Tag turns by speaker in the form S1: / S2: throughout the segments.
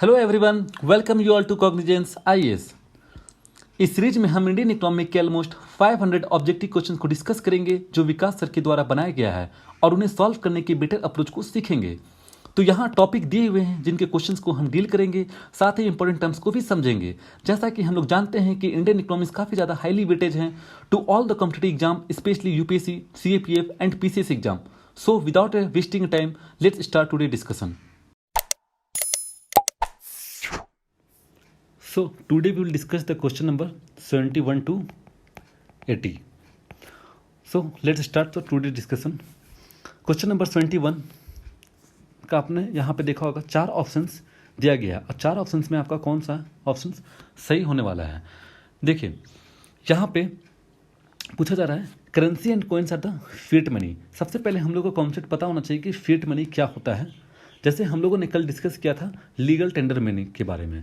S1: Hello everyone, welcome you all to Cognizance IAS. इस series में हम इंडियन इकोनॉमी के ऑलमोस्ट 500 ऑब्जेक्टिव क्वेश्चन को डिस्कस करेंगे जो विकास सर के द्वारा बनाया गया है और उन्हें सॉल्व करने के बेटर अप्रोच को सीखेंगे। तो यहाँ टॉपिक दिए हुए हैं जिनके क्वेश्चंस को हम डील करेंगे, साथ ही इंपॉर्टेंट टर्म्स को भी समझेंगे। जैसा कि हम लोग जानते हैं कि इंडियन इकोनॉमिक्स काफ़ी ज़्यादा हाईली वेटेज हैं to all the competitive exam, specially UPSC, CAPF and PCS exam. So without wasting time, let's start today discussion. So today we will discuss the question number 71 to 80. So let's start the today discussion. Question number 71 का आपने यहाँ पे देखा होगा 4 options दिया गया और 4 options में आपका कौन सा ऑप्शन सही होने वाला है। देखिए यहाँ पे पूछा जा रहा है currency and coins are the fiat money. सबसे पहले हम लोग को कॉन्सेप्ट पता होना चाहिए कि फिएट मनी क्या होता है। जैसे हम लोगों ने कल डिस्कस किया था लीगल टेंडर मनी के बारे में।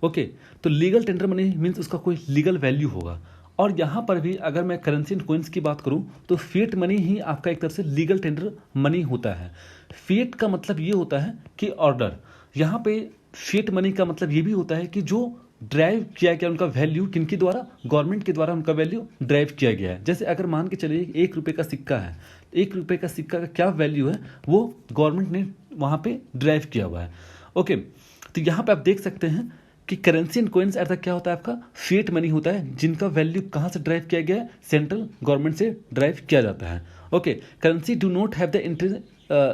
S1: ओके, तो लीगल टेंडर मनी मीन्स उसका कोई लीगल वैल्यू होगा। और यहाँ पर भी अगर मैं करेंसी एंड कॉइन्स की बात करूँ तो फिएट मनी ही आपका एक तरह से लीगल टेंडर मनी होता है। फिएट का मतलब ये होता है कि ऑर्डर। यहाँ पे फिएट मनी का मतलब ये भी होता है कि जो ड्राइव किया गया उनका वैल्यू किनके द्वारा, गवर्नमेंट के द्वारा उनका वैल्यू ड्राइव किया गया है। जैसे अगर मान के चलिए 1 रुपये का सिक्का है, 1 रुपये का सिक्का का क्या वैल्यू है वो गवर्नमेंट ने वहाँ पे ड्राइव किया हुआ है। ओके, तो यहाँ पे आप देख सकते हैं कि करेंसी एंड कॉइन्स अर्थ क्या होता है, आपका फिएट मनी होता है जिनका वैल्यू कहाँ से ड्राइव किया गया है, सेंट्रल गवर्नमेंट से ड्राइव किया जाता है। Okay, currency do not have the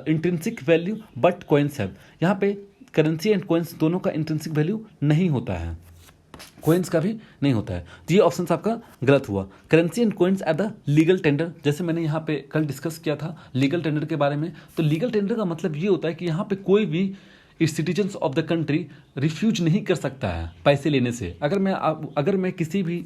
S1: intrinsic value but coins have. यहाँ पे करेंसी एंड कॉइन्स दोनों का इंट्रिंसिक वैल्यू नहीं होता है, कॉइन्स का भी नहीं होता है। तो ये ऑप्शन आपका गलत हुआ। Currency and coins are the legal tender. जैसे मैंने यहाँ पे कल डिस्कस किया था लीगल टेंडर के बारे में। तो लीगल टेंडर का मतलब ये होता है कि यहाँ पे कोई भी citizens of the country refuse नहीं कर सकता है पैसे लेने से। अगर मैं किसी भी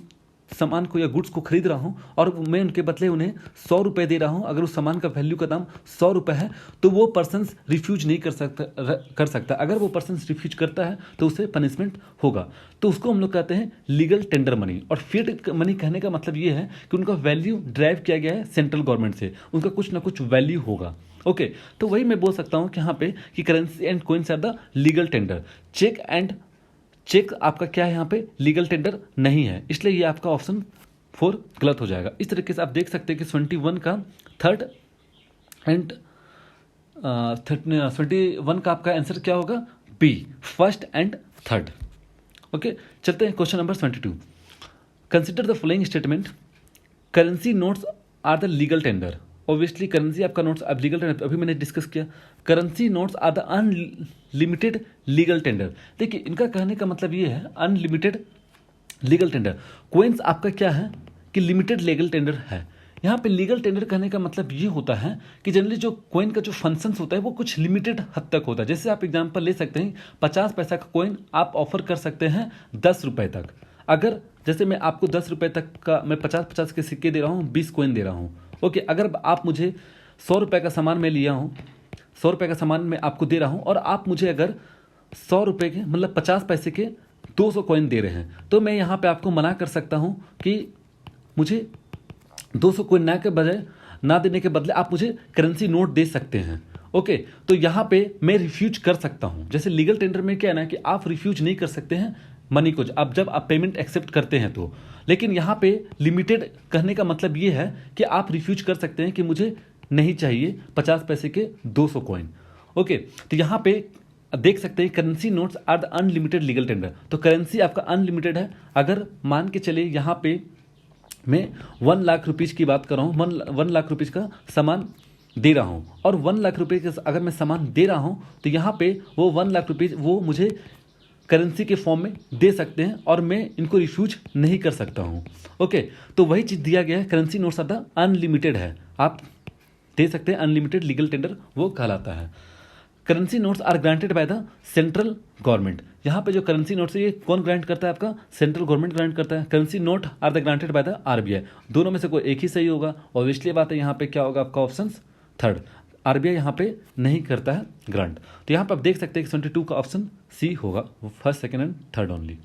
S1: सामान को या गुड्स को खरीद रहा हूँ और मैं उनके बदले उन्हें 100 रुपये दे रहा हूँ, अगर उस सामान का वैल्यू का दाम 100 रुपये है तो वो पर्सन रिफ्यूज नहीं कर सकता। अगर वो पर्सन रिफ्यूज करता है तो उसे पनिशमेंट होगा। तो उसको हम लोग कहते हैं लीगल टेंडर मनी। और फिएट मनी कहने का मतलब ये है कि उनका वैल्यू ड्राइव किया गया है सेंट्रल गवर्नमेंट से, उनका कुछ ना कुछ वैल्यू होगा। ओके, तो वही मैं बोल सकता हूँ कि यहाँ पे कि currency and coins are the legal tender. Check आपका क्या है, यहाँ पे लीगल टेंडर नहीं है, इसलिए ये आपका ऑप्शन 4 गलत हो जाएगा। इस तरीके से आप देख सकते हैं कि 21 का थर्ड एंड 21 का आपका आंसर क्या होगा, B, first and third. Okay, चलते हैं question number 22। Consider the following statement, currency notes are the legal tender. Obviously currency आपका नोट्स अब लीगल टेंडर, अभी मैंने डिस्कस किया currency notes are the unlimited legal tender. देखिए इनका कहने का मतलब ये है अनलिमिटेड लीगल टेंडर। कॉइन्स आपका क्या है कि लिमिटेड लीगल टेंडर है। यहाँ पे लीगल टेंडर कहने का मतलब ये होता है कि जनरली जो कॉइन का जो फंक्शंस होता है वो कुछ लिमिटेड हद तक होता है। जैसे आप एग्जांपल ले सकते हैं 50 पैसा का कॉइन आप ऑफर कर सकते हैं 10 रुपये तक। अगर जैसे मैं आपको 10 रुपये तक का मैं 50-50 के सिक्के दे रहा हूँ, 20 कॉइन दे रहा हूँ। ओके, अगर आप मुझे 100 रुपये का सामान मैं लिया हूँ, 100 रुपये का सामान मैं आपको दे रहा हूँ और आप मुझे अगर 100 रुपये के मतलब 50 पैसे के 200 कॉइन दे रहे हैं तो मैं यहाँ पे आपको मना कर सकता हूँ कि मुझे 200 कॉइन ना देने के बदले आप मुझे करेंसी नोट दे सकते हैं। ओके, तो यहाँ पे मैं रिफ्यूज कर सकता हूँ। जैसे लीगल टेंडर में क्या है ना कि आप रिफ्यूज नहीं कर सकते हैं मनी को जब आप पेमेंट एक्सेप्ट करते हैं तो। लेकिन यहाँ पे लिमिटेड कहने का मतलब ये है कि आप रिफ्यूज कर सकते हैं कि मुझे नहीं चाहिए 50 पैसे के 200 कॉइन। ओके, तो यहाँ पे देख सकते हैं currency notes are the unlimited legal tender. तो करेंसी आपका अनलिमिटेड है। अगर मान के चले यहाँ पे मैं 1 लाख रुपीज़ की बात कर रहा हूँ, 1 लाख रुपीज़ का सामान दे रहा हूँ और 1 लाख रुपये का अगर मैं सामान दे रहा हूँ तो यहाँ पे वो 1 लाख रुपीज़ वो मुझे करेंसी के फॉर्म में दे सकते हैं और मैं इनको रिफ्यूज नहीं कर सकता हूँ। ओके, तो वही चीज़ दिया गया है, currency notes are the unlimited है, आप दे सकते हैं, अनलिमिटेड लीगल टेंडर वो कहलाता है। Currency notes are granted by the central government. यहाँ पे जो करेंसी नोट्स है ये कौन ग्रांट करता है, आपका सेंट्रल गवर्नमेंट ग्रांट करता है। Currency note are the granted by the RBI. दोनों में से कोई एक ही सही होगा। ऑब्वियसली बात है यहाँ पे क्या होगा आपका ऑप्शन थर्ड, आरबीआई यहाँ पे नहीं करता है ग्रांट। तो यहाँ पे आप देख सकते हैं कि 22 का ऑप्शन सी होगा, first second and third only.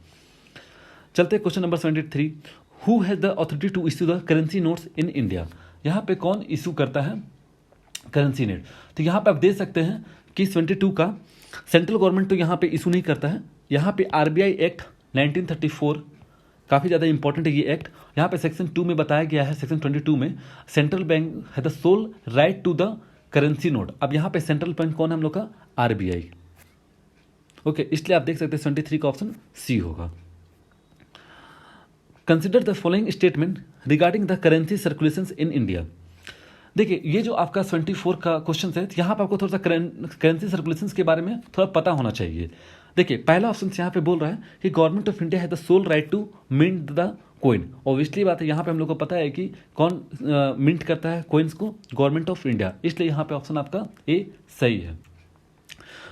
S1: चलते हैं question number 73। Who has the authority to issue the currency notes in India. यहाँ पे कौन इशू करता है करेंसी नोट। तो यहाँ पे आप देख सकते हैं कि 72 का सेंट्रल गवर्नमेंट तो यहाँ पे इशू नहीं करता है। यहाँ पे आरबीआई एक्ट 1934 काफ़ी ज़्यादा इंपॉर्टेंट है ये एक्ट। यहाँ पे सेक्शन 2 में बताया गया है, सेक्शन 22 में, सेंट्रल बैंक है the sole right to the currency note. अब यहाँ पे सेंट्रल बैंक कौन है हम लोग का? आरबीआई। ओके, इसलिए आप देख सकते हैं 23 का ऑप्शन सी होगा। Consider the following statement regarding the currency circulation in India. देखिए, ये जो आपका 24 का क्वेश्चन है, यहाँ पर आपको थोड़ा सा करेंसी सर्कुलेशन के बारे में थोड़ा पता होना चाहिए। देखिए, पहला ऑप्शन यहाँ पे बोल रहा है कि गवर्नमेंट ऑफ इंडिया है the sole right to mint the coin. Obviously बात है, यहाँ पे हम लोग को पता है कि कौन मिंट करता है कोइंस को? Government of India. इसलिए यहाँ पे ऑप्शन आपका ए सही है।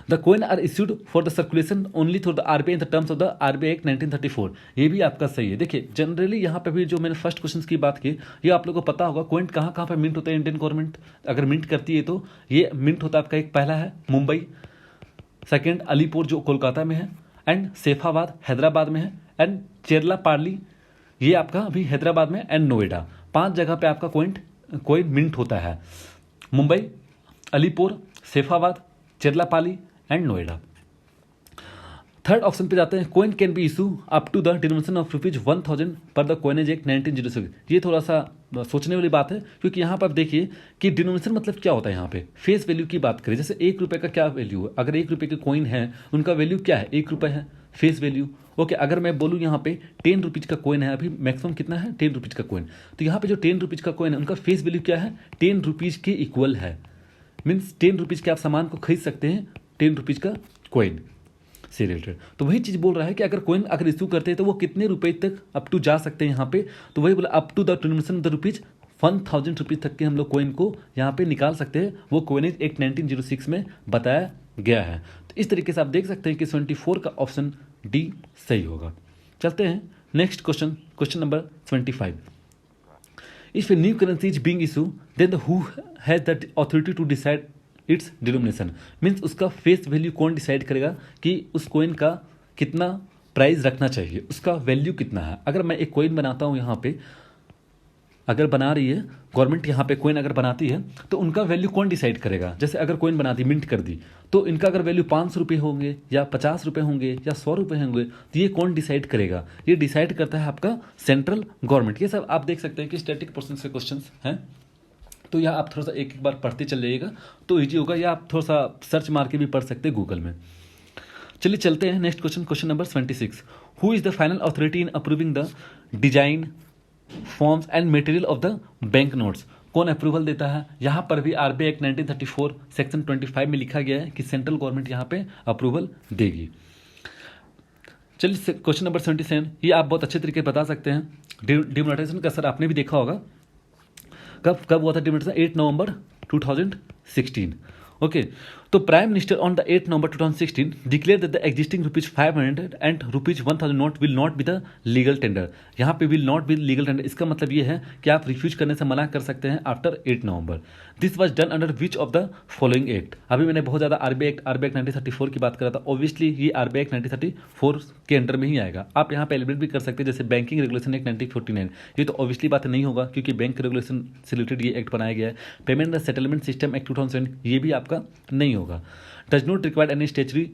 S1: The coin are issued for the circulation only through the RBI in the terms of the RBI act 1934। ये भी आपका सही है। देखिए, जनरली यहाँ पे भी जो मैंने फर्स्ट क्वेश्चन की बात की, ये आप लोगों को पता होगा कोइन कहाँ कहाँ पे मिंट होता है। इंडियन गवर्नमेंट अगर मिंट करती है तो ये मिंट होता है आपका, एक पहला है मुंबई, सेकेंड अलीपुर जो कोलकाता में है, एंड सैफाबाद हैदराबाद में है, एंड चेरलापाली ये आपका अभी हैदराबाद में, एंड नोएडा। 5 जगह पे आपका कोइन मिंट होता है। Mumbai, Alipur, Saifabad, Cherlapalli and Noida. Third option पे जाते हैं, coin can be issue up to the denomination of ₹1000 पर द कोइनेज एक्ट 1906। ये थोड़ा सा सोचने वाली बात है, क्योंकि यहाँ पर आप देखिए कि डिनोमिनेशन मतलब क्या होता है। यहाँ पे फेस वैल्यू की बात करें, जैसे 1 रुपये का क्या वैल्यू है? अगर 1 रुपये के कोइन है, उनका वैल्यू क्या है? 1 रुपये है, फेस वैल्यू। ओके, अगर मैं बोलूँ यहाँ पे 10 रुपीज़ का कोइन है, अभी मैक्सिमम कितना है? 10 रुपीज़ का कोइन। तो यहाँ पे जो 10 रुपीज़ का कोइन है, उनका फेस वैल्यू क्या है? 10 रुपीज़ के इक्वल है। मीन्स 10 रुपीज़ के आप सामान को खरीद सकते हैं 10 रुपीज़ का कोइन से रिलेटेड। तो वही चीज़ बोल रहा है कि अगर कोइन अगर इशू करते हैं तो वो कितने रुपए तक अप टू जा सकते हैं यहाँ पे? तो वही बोला up to the denomination the ₹1000 तक के हम लोग कोइन को यहाँ पे निकाल सकते हैं। वो कोइनेज एक्ट 1906 में बताया गया है। तो इस तरीके से आप देख सकते हैं कि 24 का ऑप्शन डी सही होगा। चलते हैं next question, question number 25। If a new currency is being issue then who has the authority to decide its denomination. Means उसका फेस वैल्यू कौन डिसाइड करेगा कि उस कोइन का कितना प्राइस रखना चाहिए, उसका वैल्यू कितना है। अगर मैं एक कोइन बनाता हूँ यहाँ पे, अगर बना रही है गवर्नमेंट यहाँ पे कोइन अगर बनाती है, तो उनका वैल्यू कौन डिसाइड करेगा? जैसे अगर कोइन बना दी, मिंट कर दी, तो इनका अगर वैल्यू 500 रुपये होंगे या 50 रुपये होंगे या 100 रुपये होंगे, तो ये कौन डिसाइड करेगा? ये डिसाइड करता है आपका सेंट्रल गवर्नमेंट। ये सब आप देख सकते हैं कि स्टैटिक पोर्शन से क्वेश्चन हैं। तो यह आप थोड़ा सा एक बार पढ़ते चल जाइएगा तो ईजी होगा, या आप थोड़ा सा सर्च मार के भी पढ़ सकते हैं गूगल में। चलिए चलते हैं next question, question number 26। Who is the final authority in approving the design, forms and material of the bank notes? कौन अप्रूवल देता है? यहाँ पर भी आरबीआई एक्ट 1934 सेक्शन 25 में लिखा गया है कि सेंट्रल गवर्नमेंट यहाँ पे अप्रूवल देगी। चलिए क्वेश्चन नंबर 27, ये आप बहुत अच्छे तरीके बता सकते हैं। डिमोनेटाइजेशन का सर आपने भी देखा होगा, कब हुआ था डिमोनेटाइजेशन? 8 नवंबर 2016। ओके, तो prime minister on the 8 November 2016 declare that the existing ₹500 and ₹1000 note will not be the legal tender. यहाँ पे will not be legal tender, इसका मतलब ये है कि आप रिफ्यूज करने से मना कर सकते हैं after 8 November. This was done under which of the following act? अभी मैंने बहुत ज़्यादा आरबीआई एक्ट 1934 की बात करा था। ऑब्वियसली ये आरबीआई एक्ट 1934 के अंडर में ही आएगा। आप यहाँ पे एलिब्रेट भी कर सकते हैं, जैसे बैंकिंग रेगुलेशन एक्ट 1949। ये तो ऑब्वियसली बात नहीं होगा, क्योंकि बैंक रेगुलेशन से रिलेटेड ये एक्ट बनाया गया है। Payment and settlement system act 2007, ये भी आपका नहीं होगा। Does not require any statutory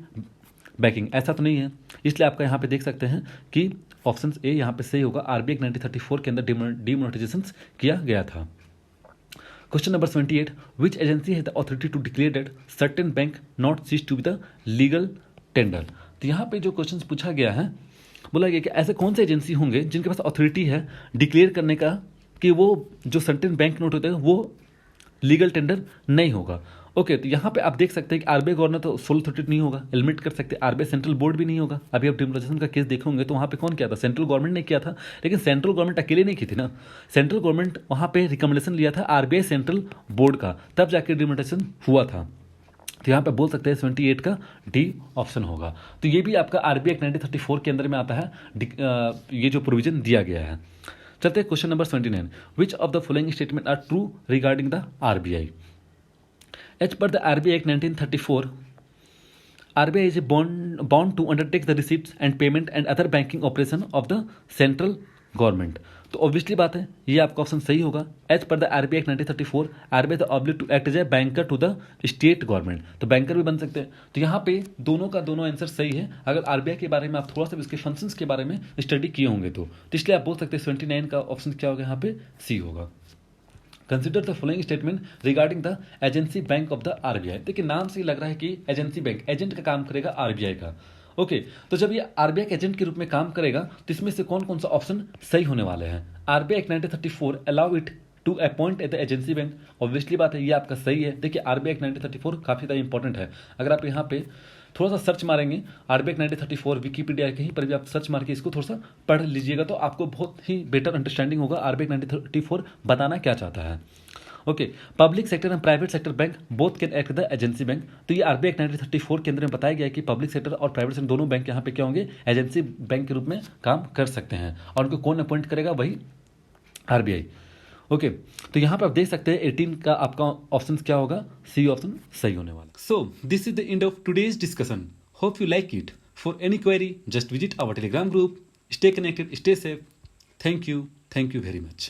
S1: banking, ऐसा तो नहीं है, इसलिए आपका यहाँ पे देख सकते हैं कि ऑप्शन ए यहाँ पे सही होगा। आरबीआई 1934 के अंदर डिमोनेटाइजेशन किया गया था। क्वेश्चन नंबर 28, विच एजेंसी है the authority to declare that certain bank not cease to be the legal tender? तो यहाँ पे जो क्वेश्चन पूछा गया है, बोला गया कि ऐसे कौन से एजेंसी होंगे जिनके पास अथॉरिटी है डिक्लेयर करने का कि वो जो सर्टेन बैंक नोट होते हैं वो लीगल टेंडर नहीं होगा। ओके, तो यहाँ पे आप देख सकते हैं कि आरबीआई गवर्नर तो सोल अथॉरिटी नहीं होगा, एलिमिनेट कर सकते हैं। आरबीआई सेंट्रल बोर्ड भी नहीं होगा। अभी आप डिमोनेटाइजेशन का केस देखोगे तो वहाँ पे कौन किया था? सेंट्रल गवर्नमेंट ने किया था, लेकिन सेंट्रल गवर्नमेंट अकेले नहीं की थी ना। सेंट्रल गवर्नमेंट वहाँ पे रिकमेंडेशन लिया था आरबीआई सेंट्रल बोर्ड का, तब जाके डिमोनेटाइजेशन हुआ था। तो यहाँ पे बोल सकते हैं 28 का डी ऑप्शन होगा। तो ये भी आपका आरबीआई एक्ट 1934 के अंदर में आता है, ये जो प्रोविजन दिया गया है। चलते हैं question number 29, which of the following statement are true regarding the RBI? As per the RBI Act 1934, RBI is bound to undertake the receipts and payment and other banking operation of the central government. तो obviously बात है ये आपका option सही होगा। As per the RBI act 1934 RBI the oblige to act as a banker to the state government, तो banker भी बन सकते हैं। तो यहाँ पे दोनों का दोनों आंसर सही है अगर आरबीआई के बारे में आप थोड़ा सा इसके फंक्शंस के बारे में स्टडी किए होंगे तो इसलिए आप बोल सकते हैं 79 का ऑप्शन क्या होगा यहाँ पे सी होगा। Consider the following statement regarding the agency bank of the RBI. देखिए नाम से ही लग रहा है कि एजेंसी बैंक एजेंट का काम करेगा आरबीआई का। ओके तो जब ये आरबीआई के एजेंट के रूप में काम करेगा तो इसमें से कौन कौन सा ऑप्शन सही होने वाले हैं। RBI act 1934 allow it to appoint at the agency bank, obviously बात है ये आपका सही है। देखिए आरबीआई एक्ट 1934 काफ़ी ज़्यादा इंपॉर्टेंट है। अगर आप यहाँ पे थोड़ा सा सर्च मारेंगे आरबीआई एक्ट 1934 विकीपीडिया कहीं पर भी आप सर्च मार के इसको थोड़ा सा पढ़ लीजिएगा तो आपको बहुत ही बेटर अंडरस्टैंडिंग होगा आरबीआई एक्ट 1934 बताना क्या चाहता है। Okay public sector and private sector bank both can act the agency bank. तो ये आरबीआई एक्ट 1934 के अंदर में बताया गया है कि पब्लिक सेक्टर और प्राइवेट सेक्टर दोनों बैंक यहाँ पे क्या होंगे एजेंसी बैंक के रूप में काम कर सकते हैं और उनको कौन अपॉइंट करेगा वही आरबीआई। ओके तो यहाँ पर आप देख सकते हैं 18 का आपका ऑप्शन क्या होगा सी ऑप्शन सही होने वाला। So this is the end of today's discussion, hope you like it. For any query just visit our Telegram group. Stay connected, stay safe. Thank you very much.